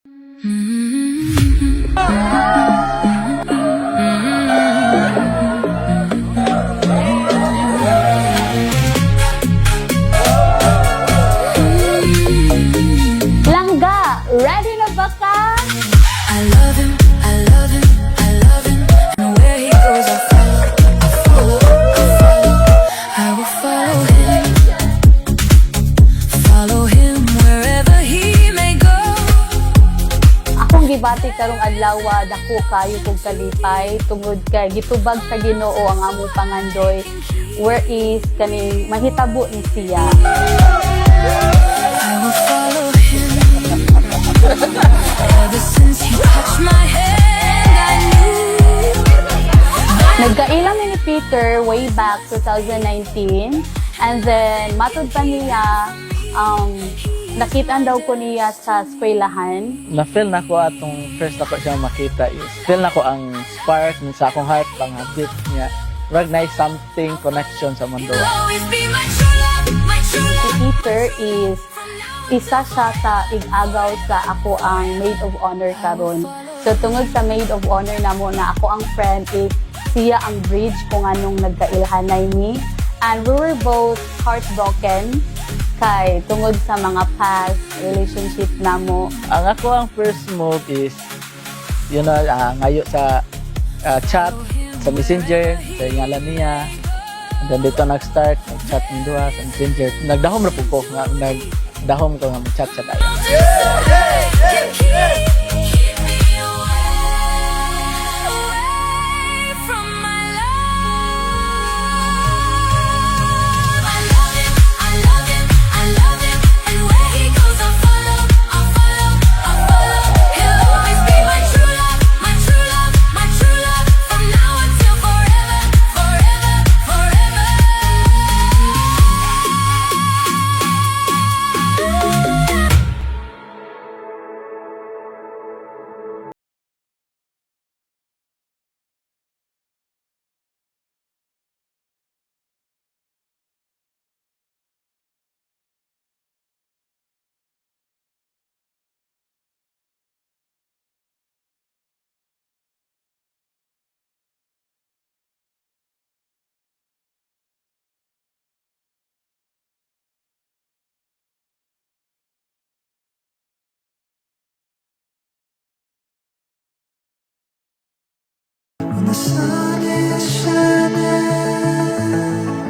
Langga, ready na ba ka? I love him, I love him, I love him. And where he goes, I follow, I follow, I follow. I will follow him. Follow him wherever he may go. Akong gibati karong adlaw dako kayo kog kalipay tungod kay gitubag sa Ginoo ang among pangandoy. Where is kaning mahitabo ni siya? I will follow him. Ever since you touched my hand, I knew. Nagkailang ni Peter way back 2019 and then matud pa niya nakitaan daw ko niya sa eskwelahan. Na-feel na ko atong first na ko siya makita is feel na ko ang spark sa akong heart pang beat niya. Recognize something connection sa mundo. Always be my true love, my true Si love. Peter is isa siya sa ig-agaw sa ako ang maid of honor karon. So tungod sa maid of honor namo na ako ang friend is siya ang bridge kung anong nagkailhanay ni. And we were both heartbroken kay tungod sa mga past relationship namo. Ang ako ang first move is ngayo sa chat sa Messenger, sa ngalan niya. And then dito nag-start, nag-chat ng duha sa Messenger. Nagdahom na po ko, nagdahom ko nga mag-chat sa tayo. Keep me away from my love. I love him, I love him, I love him. And where he goes, I follow, I follow, I follow. He'll always be my true love, my true love, my true love. From now until forever, forever, forever.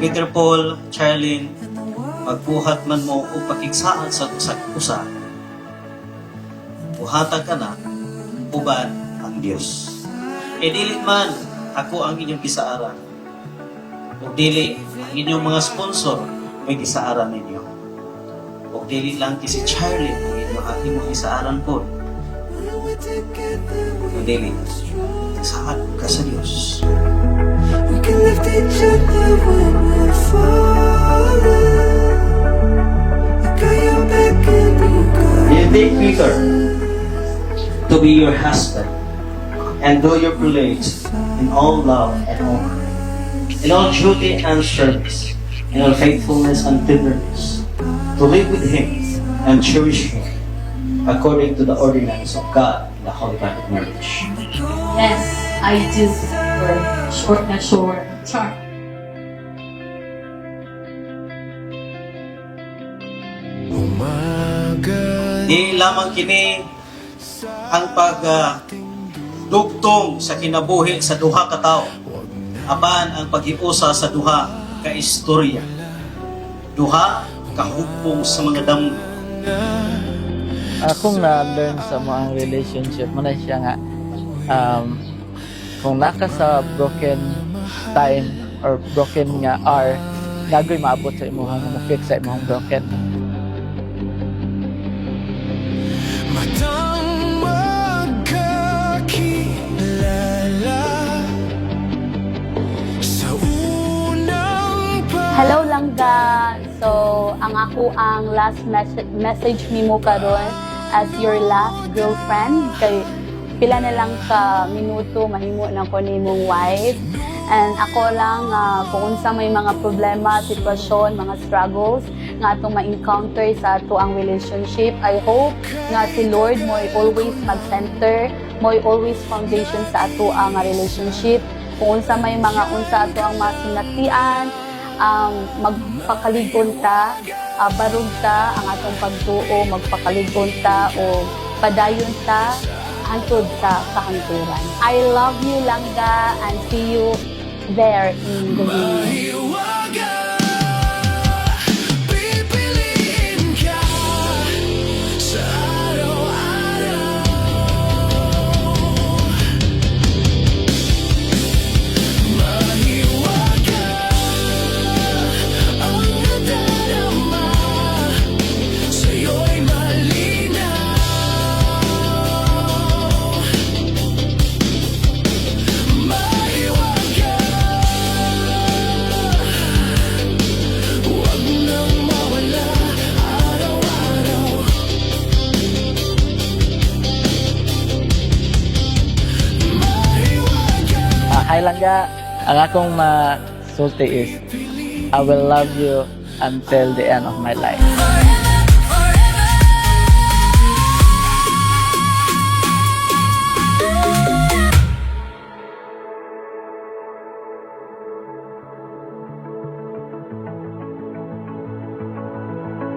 Peter Paul, Charlene, magbuhat man mo o pakigsaan sa usa, buhatan ka na, uban ang Diyos. E dili man ako ang inyong gisaaran, o dili ang inyong mga sponsor may gisaaran ninyo, o dili lang si Charlene ang inyong gisaaran po, o dili, saan ka sa Diyos. We can lift each other when we're falling. I got your back and you got You take Peter to be your husband and do your pledge in all love and honor, in all duty and service, in all faithfulness and tenderness, to live with him and cherish him according to the ordinance of God in the Holy Catholic marriage. Yes, I do. Short na short. Char. Di lamang kini ang pagdugtong sa kinabuhi sa duha ka tawo, apan ang paghiusa sa duha ka istorya, duha ka hugpong sa mga damo. Akong na-learn sa mga relationship, muna siya nga, kung naka sa broken time or broken nga hour, nagoy maabot sa imuhang ma-fix sa imuhang broken. Hello Langga. So, ang ako ang last message nimo karon as your last girlfriend kay pila na lang ka minuto mahimo na ko nimong wife. And ako lang kung unsa may mga problema, sitwasyon, mga struggles, nga atong ma-encounter sa ato ang relationship. I hope nga si Lord mo always mag-center, mo always foundation sa ato ang relationship. Kung unsa may mga unsa ato ang masinatian, magpakaligon ta, barog ta ang atong pagtuo, magpakaligon ta o padayon ta hangtod sa kahangturan. I love you, Langga, and see you there in the video. Pipiliin ka sa araw-araw. Mahiwaga ang nadarama, sa'yo'y malinaw. Mahiwaga, huwag nang mawala araw-araw. Mahiwaga. Hi Langga, ang akong masulti is I will love you until the end of my life. Forever.